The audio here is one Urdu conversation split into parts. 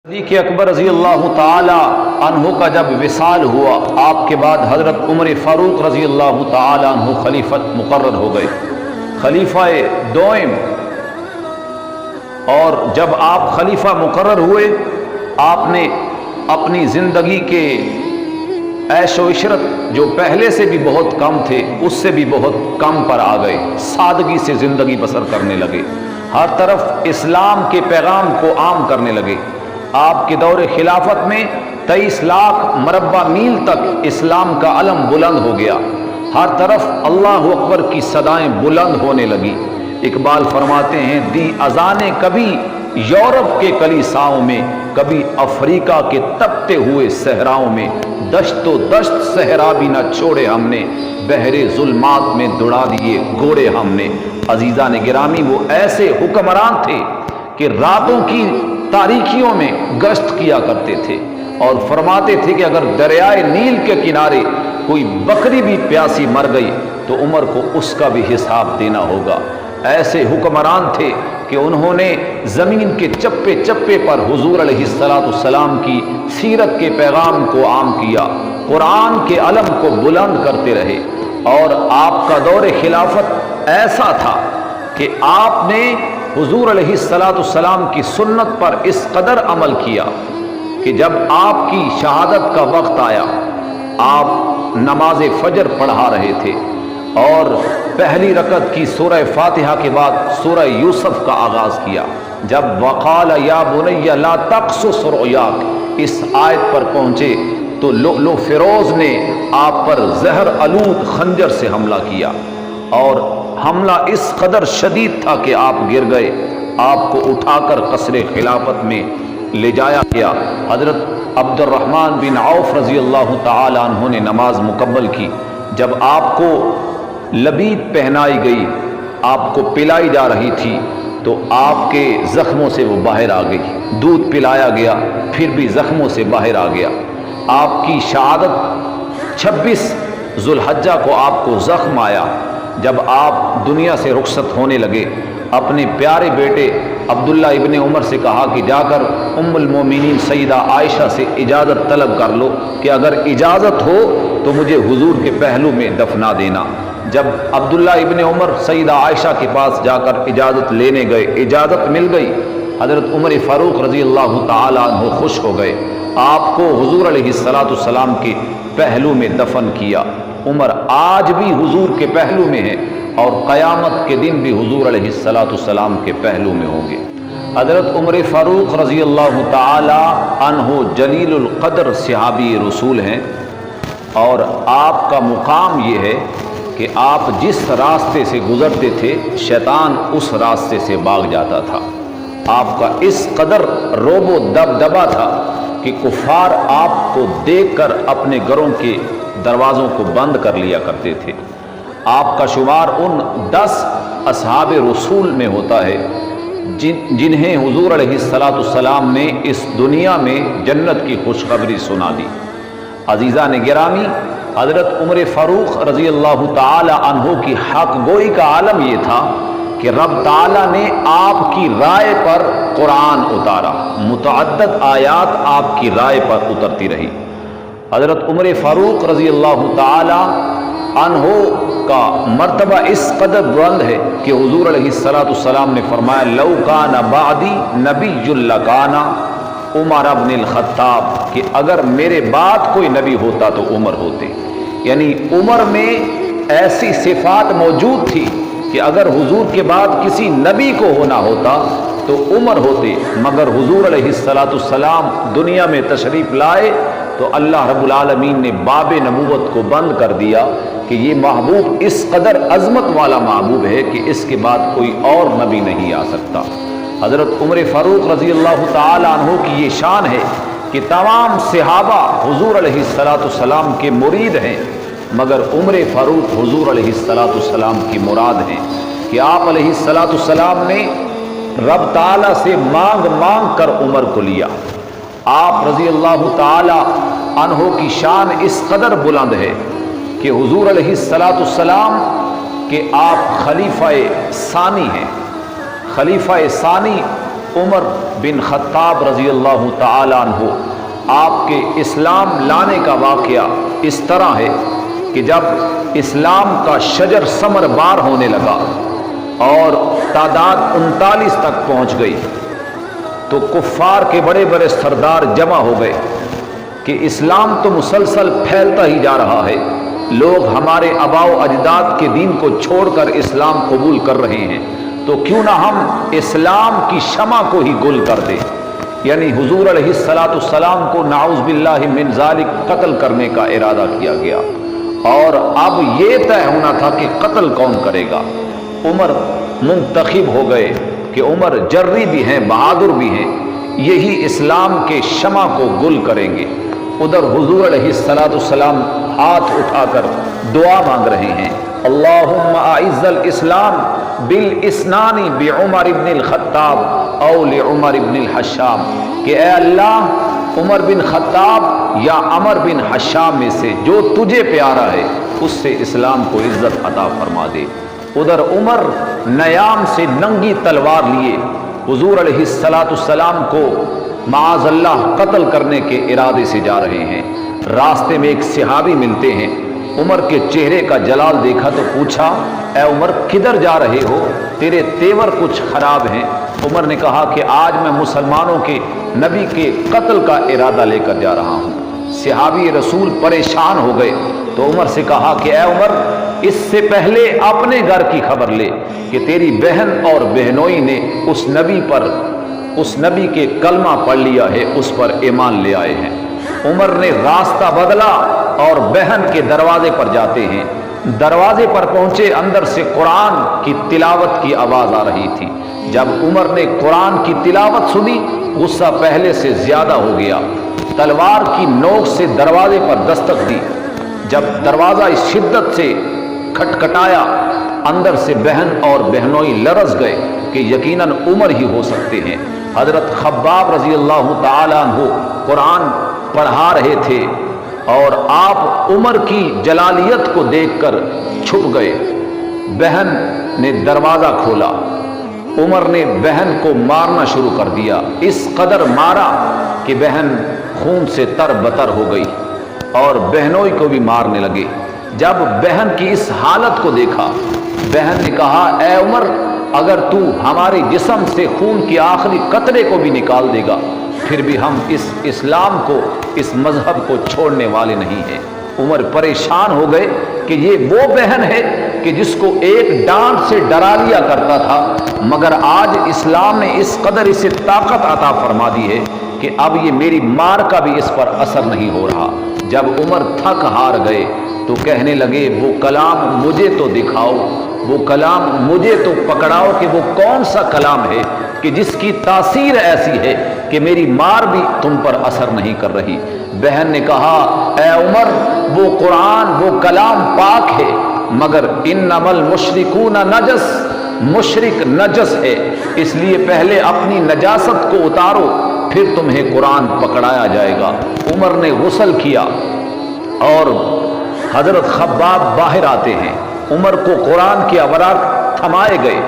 صدیق اکبر رضی اللہ تعالی عنہ کا جب وصال ہوا، آپ کے بعد حضرت عمر فاروق رضی اللہ تعالی عنہ خلیفت مقرر ہو گئے، خلیفہ دوئم۔ اور جب آپ خلیفہ مقرر ہوئے، آپ نے اپنی زندگی کے عیش و عشرت جو پہلے سے بھی بہت کم تھے اس سے بھی بہت کم پر آ گئے، سادگی سے زندگی بسر کرنے لگے، ہر طرف اسلام کے پیغام کو عام کرنے لگے۔ آپ کے دور خلافت میں 23 لاکھ مربع میل تک اسلام کا علم بلند ہو گیا، ہر طرف اللہ اکبر کی صدائیں بلند ہونے لگی۔ اقبال فرماتے ہیں، دی اذانیں کبھی یورپ کے کلیساؤں میں، کبھی افریقہ کے تپتے ہوئے صحراؤں میں، دشت و دشت صحرا بھی نہ چھوڑے ہم نے، بحر ظلمات میں دوڑا دیے گھوڑے ہم نے۔ عزیزان گرامی، وہ ایسے حکمران تھے کہ راتوں کی تاریکیوں میں گشت کیا کرتے تھے اور فرماتے تھے کہ اگر دریائے نیل کے کنارے کوئی بکری بھی پیاسی مر گئی تو عمر کو اس کا بھی حساب دینا ہوگا۔ ایسے حکمران تھے کہ انہوں نے زمین کے چپے چپے پر حضور علیہ السلام کی سیرت کے پیغام کو عام کیا، قرآن کے علم کو بلند کرتے رہے۔ اور آپ کا دور خلافت ایسا تھا کہ آپ نے حضور علیہ السلام کی سنت پر اس قدر عمل کیا کہ جب آپ کی شہادت کا وقت آیا، آپ نماز فجر پڑھا رہے تھے اور پہلی رکعت کی سورہ فاتحہ کے بعد سورہ یوسف کا آغاز کیا۔ جب وقال یا بنی لا تقصص رؤیاک اس آیت پر پہنچے تو لؤلؤ فیروز نے آپ پر زہر آلود خنجر سے حملہ کیا، اور حملہ اس قدر شدید تھا کہ آپ گر گئے۔ آپ کو اٹھا کر قصر خلافت میں لے جایا گیا۔ حضرت عبد الرحمن بن عوف رضی اللہ تعالی عنہ نے نماز مکمل کی۔ جب آپ کو لبید پہنائی گئی، آپ کو پلائی جا رہی تھی تو آپ کے زخموں سے وہ باہر آ گئی، دودھ پلایا گیا پھر بھی زخموں سے باہر آ گیا۔ آپ کی شہادت 26 ذوالحجہ کو آپ کو زخم آیا۔ جب آپ دنیا سے رخصت ہونے لگے، اپنے پیارے بیٹے عبداللہ ابن عمر سے کہا کہ جا کر ام المومنین سیدہ عائشہ سے اجازت طلب کر لو کہ اگر اجازت ہو تو مجھے حضور کے پہلو میں دفنا دینا۔ جب عبداللہ ابن عمر سیدہ عائشہ کے پاس جا کر اجازت لینے گئے، اجازت مل گئی، حضرت عمر فاروق رضی اللہ تعالی عنہ خوش ہو گئے، آپ کو حضور علیہ السلام کے پہلو میں دفن کیا۔ عمر آج بھی حضور کے پہلو میں ہے اور قیامت کے دن بھی حضور علیہ السلام کے پہلو میں ہوں گے۔ حضرت عمر فاروق رضی اللہ تعالی عنہ جلیل القدر صحابی رسول ہیں، اور آپ کا مقام یہ ہے کہ آپ جس راستے سے گزرتے تھے شیطان اس راستے سے بھاگ جاتا تھا۔ آپ کا اس قدر روب و دبدبا تھا کہ کفار آپ کو دیکھ کر اپنے گھروں کے دروازوں کو بند کر لیا کرتے تھے۔ آپ کا شمار ان 10 اصحاب رسول میں ہوتا ہے جنہیں حضور علیہ السلام نے اس دنیا میں جنت کی خوشخبری سنا دی۔ عزیزان گرامی، حضرت عمر فاروق رضی اللہ تعالی عنہ کی حق گوئی کا عالم یہ تھا کہ رب تعالیٰ نے آپ کی رائے پر قرآن اتارا، متعدد آیات آپ کی رائے پر اترتی رہی۔ حضرت عمر فاروق رضی اللہ تعالی عنہ کا مرتبہ اس قدر بلند ہے کہ حضور علیہ السلام نے فرمایا، لو کان بعدی نبی لکان عمر ابن الخطاب، کہ اگر میرے بعد کوئی نبی ہوتا تو عمر ہوتے۔ یعنی عمر میں ایسی صفات موجود تھی کہ اگر حضور کے بعد کسی نبی کو ہونا ہوتا تو عمر ہوتے، مگر حضور علیہ السلام دنیا میں تشریف لائے تو اللہ رب العالمین نے باب نبوت کو بند کر دیا کہ یہ محبوب اس قدر عظمت والا محبوب ہے کہ اس کے بعد کوئی اور نبی نہیں آ سکتا۔ حضرت عمر فاروق رضی اللہ تعالی عنہ کی یہ شان ہے کہ تمام صحابہ حضور علیہ السلام کے مرید ہیں، مگر عمر فاروق حضور علیہ السلام کی مراد ہیں کہ آپ علیہ السلام نے رب تعالیٰ سے مانگ مانگ کر عمر کو لیا۔ آپ رضی اللہ تعالی عنہ کی شان اس قدر بلند ہے کہ حضور علیہ السلام کے آپ خلیفہ ثانی ہیں۔ خلیفہ ثانی عمر بن خطاب رضی اللہ تعالیٰ عنہ آپ کے اسلام لانے کا واقعہ اس طرح ہے کہ جب اسلام کا شجر ثمر بار ہونے لگا اور تعداد 39 تک پہنچ گئی تو کفار کے بڑے بڑے سردار جمع ہو گئے کہ اسلام تو مسلسل پھیلتا ہی جا رہا ہے، لوگ ہمارے آباء و اجداد کے دین کو چھوڑ کر اسلام قبول کر رہے ہیں، تو کیوں نہ ہم اسلام کی شمع کو ہی گل کر دیں۔ یعنی حضور علیہ السلام کو نعوذ باللہ من ذالک قتل کرنے کا ارادہ کیا گیا، اور اب یہ طے ہونا تھا کہ قتل کون کرے گا۔ عمر منتخب ہو گئے کہ عمر جری بھی ہیں، بہادر بھی ہیں، یہی اسلام کے شمع کو گل کریں گے۔ ادھر حضور علیہ السلام ہاتھ اٹھا کر دعا مانگ رہے ہیں، اللہم اعز الاسلام بالاسنان بعمر بن الخطاب او لعمر بن الحشام، کہ اے اللہ عمر بن خطاب یا عمر بن حشام میں سے جو تجھے پیارا ہے اس سے اسلام کو عزت عطا فرما دے۔ ادھر عمر نیام سے ننگی تلوار لیے حضور علیہ السلام کو معاذ اللہ قتل کرنے کے ارادے سے جا رہے ہیں۔ راستے میں ایک صحابی ملتے ہیں، عمر کے چہرے کا جلال دیکھا تو پوچھا، اے عمر کدھر جا رہے ہو؟ تیرے تیور کچھ خراب ہیں۔ عمر نے کہا کہ آج میں مسلمانوں کے نبی کے قتل کا ارادہ لے کر جا رہا ہوں۔ صحابی رسول پریشان ہو گئے تو عمر سے کہا کہ اے عمر، اس سے پہلے اپنے گھر کی خبر لے کہ تیری بہن اور بہنوئی نے اس نبی کے کلمہ پڑھ لیا ہے، اس پر ایمان لے آئے ہیں۔ عمر نے راستہ بدلا اور بہن کے دروازے پر جاتے ہیں۔ دروازے پر پہنچے، اندر سے قرآن کی تلاوت کی آواز آ رہی تھی۔ جب عمر نے قرآن کی تلاوت سنی، غصہ پہلے سے زیادہ ہو گیا، تلوار کی نوک سے دروازے پر دستک دی۔ جب دروازہ اس شدت سے کھٹکھٹایا، اندر سے بہن اور بہنوئی لرز گئے کہ یقیناً عمر ہی ہو سکتے ہیں۔ حضرت خباب رضی اللہ تعالیٰ عنہ قرآن پڑھا رہے تھے اور آپ عمر کی جلالیت کو دیکھ کر چھپ گئے۔ بہن نے دروازہ کھولا، عمر نے بہن کو مارنا شروع کر دیا، اس قدر مارا کہ بہن خون سے تر بتر ہو گئی اور بہنوئی کو بھی مارنے لگے۔ جب بہن کی اس حالت کو دیکھا، بہن نے کہا، اے عمر، اگر تو ہمارے جسم سے خون کی آخری قطرے کو بھی نکال دے گا پھر بھی ہم اس اسلام کو، اس مذہب کو چھوڑنے والے نہیں ہیں۔ عمر پریشان ہو گئے کہ یہ وہ بہن ہے کہ جس کو ایک ڈانٹ سے ڈرا لیا کرتا تھا، مگر آج اسلام نے اس قدر اسے طاقت عطا فرما دی ہے کہ اب یہ میری مار کا بھی اس پر اثر نہیں ہو رہا۔ جب عمر تھک ہار گئے تو کہنے لگے، وہ کلام مجھے تو دکھاؤ، وہ کلام مجھے تو پکڑاؤ کہ وہ کون سا کلام ہے کہ جس کی تاثیر ایسی ہے کہ میری مار بھی تم پر اثر نہیں کر رہی۔ بہن نے کہا، اے عمر، وہ قرآن، وہ کلام پاک ہے، مگر انما المشرکون نجس، مشرک نجس ہے، اس لیے پہلے اپنی نجاست کو اتارو پھر تمہیں قرآن پکڑایا جائے گا۔ عمر نے غسل کیا اور حضرت خباب باہر آتے ہیں، عمر کو قرآن کے اوراق تھمائے گئے۔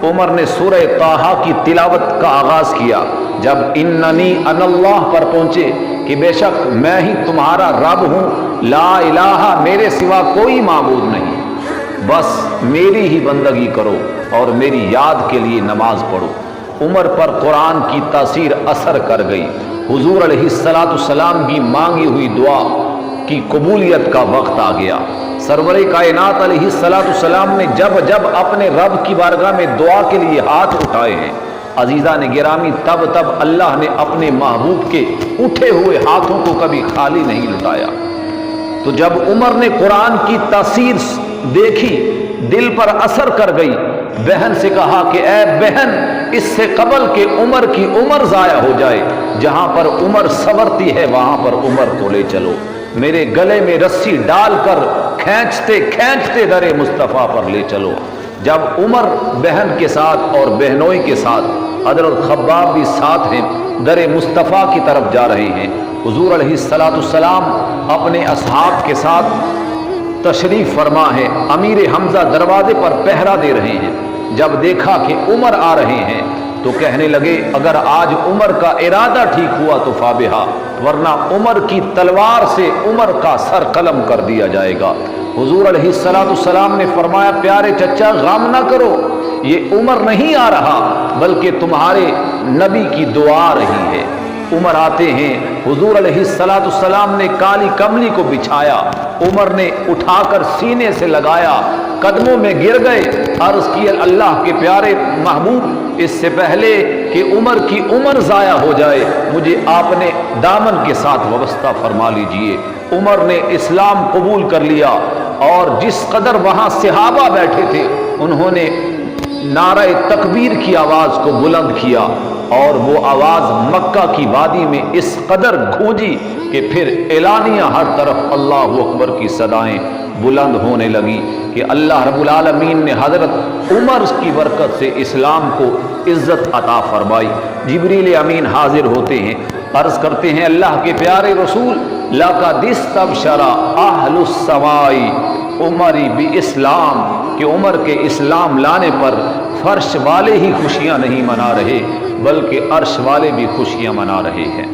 عمر نے سورہ طٰہٰ کی تلاوت کا آغاز کیا۔ جب اننی انا اللہ پر پہنچے کہ بے شک میں ہی تمہارا رب ہوں، لا الہ، میرے سوا کوئی معبود نہیں، بس میری ہی بندگی کرو اور میری یاد کے لیے نماز پڑھو۔ عمر پر قرآن کی تاثیر اثر کر گئی۔ حضور علیہ السلام کی مانگی ہوئی دعا کی قبولیت کا وقت آ گیا۔ سرور کائنات علیہ السلام نے جب جب اپنے رب کی بارگاہ میں دعا کے لیے ہاتھ اٹھائے ہیں، عزیزان گرامی، تب اللہ نے اپنے محبوب کے اٹھے ہوئے ہاتھوں کو کبھی خالی نہیں لٹایا۔ تو جب عمر نے قرآن کی تاثیر دیکھی، دل پر اثر کر گئی، بہن سے کہا کہ اے بہن، اس سے قبل کہ عمر کی عمر ضائع ہو جائے، جہاں پر عمر سنورتی ہے وہاں پر عمر کو لے چلو، میرے گلے میں رسی ڈال کر کھینچتے کھینچتے در مصطفیٰ پر لے چلو۔ جب عمر بہن کے ساتھ اور بہنوئی کے ساتھ، حضرت خباب بھی ساتھ ہیں، در مصطفیٰ کی طرف جا رہے ہیں، حضور علیہ السلام اپنے اصحاب کے ساتھ تشریف فرما ہے، امیر حمزہ دروازے پر پہرا دے رہے ہیں۔ جب دیکھا کہ عمر آ رہے ہیں تو کہنے لگے اگر آج عمر کا ارادہ ٹھیک ہوا تو فابہا، ورنہ عمر کی تلوار سے عمر کا سر قلم کر دیا جائے گا۔ حضور علیہ السلام نے فرمایا پیارے چچا غم نہ کرو، یہ عمر نہیں آ رہا بلکہ تمہارے نبی کی دعا رہی ہے۔ عمر آتے ہیں، حضور علیہ السلام نے کالی کملی کو بچھایا، عمر نے اٹھا کر سینے سے لگایا، قدموں میں گر گئے، عرض کی اللہ کے پیارے محبوب اس سے پہلے کہ عمر کی عمر ضائع ہو جائے مجھے آپ نے دامن کے ساتھ وابستہ فرما لیجئے۔ عمر نے اسلام قبول کر لیا، اور جس قدر وہاں صحابہ بیٹھے تھے انہوں نے نعرہ تکبیر کی آواز کو بلند کیا، اور وہ آواز مکہ کی وادی میں اس قدر گونجی کہ پھر اعلانیہ ہر طرف اللہ اکبر کی صدائیں بلند ہونے لگی کہ اللہ رب العالمین نے حضرت عمر کی برکت سے اسلام کو عزت عطا فرمائی۔ جبریل امین حاضر ہوتے ہیں، عرض کرتے ہیں اللہ کے پیارے رسول لَقَدِ اسْتَبْشَرَ أَهْلُ السَّمَاءِ عمری بِإِسْلام، کہ عمر کے اسلام لانے پر فرش والے ہی خوشیاں نہیں منا رہے بلکہ عرش والے بھی خوشیاں منا رہے ہیں۔